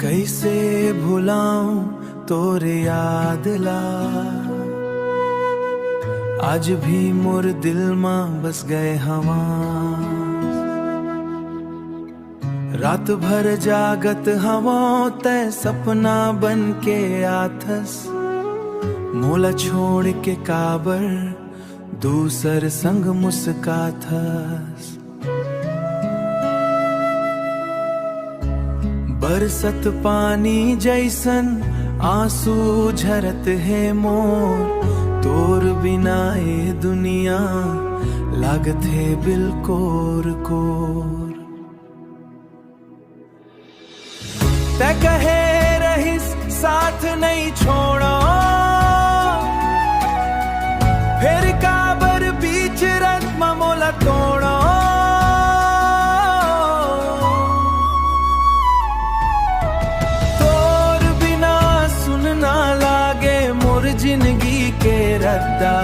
कैसे भुलाऊं तोरे याद ला, आज भी मोर दिल में बस गए हवा। रात भर जागत हवा तय सपना बन के आथस, मोला छोड़ के काबर दूसर संग मुस्काथस। बरसत पानी जैसन आंसू झरत है मोर, तोर बिना ये दुनिया लागत है बिल्कोर कोर। तै कहे रहिस साथ नहीं छोड़ो, फिर काबर बीच रत मोला तोड़ो। तोर बिना सुनना लागे मोर जिंदगी के रद्दा,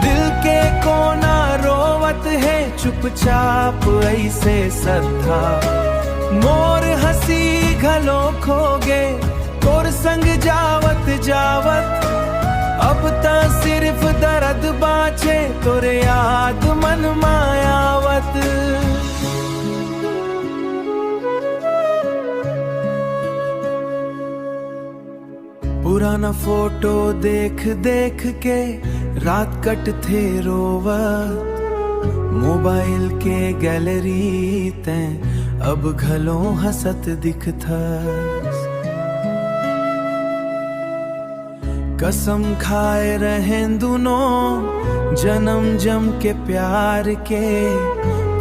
दिल के कोना रोवत है चुपचाप ऐसे सद्धा। मोर हंसी घलो खोगे तोर संग जावत जावत, अब ता सिर्फ दर्द बाचे तोरे याद मन मायावत। पुराना फोटो देख देख के रात कट थे रोवत, मोबाइल के गैलरी ते अब घलो हंसत दिखथस। कसम खाए रहें दोनों जन्म जम के प्यार के,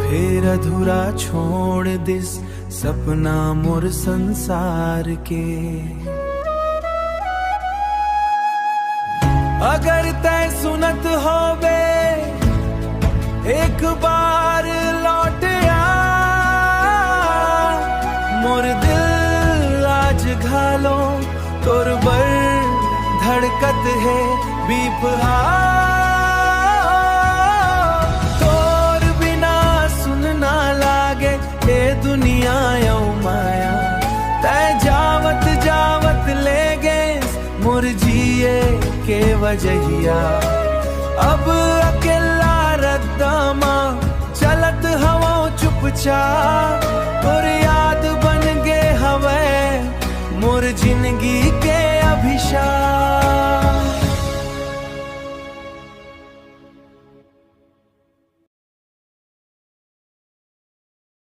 फिर अधूरा छोड़ दिस सपना मोर संसार के। अगर तय सुनत होवे एक बार लौट आ, मोर दिल आज घालो तोर बर धड़कत है बीपहा। तोर बिना सुनना लागे ये दुनिया यौ माया, तै जावत जावत ले गए मोर जिए के वजहिया। अब अकेला रद्दामा चलत हवा चुपचाप, तोर याद बन गे हवे मोर जिंदगी के अभिशाप।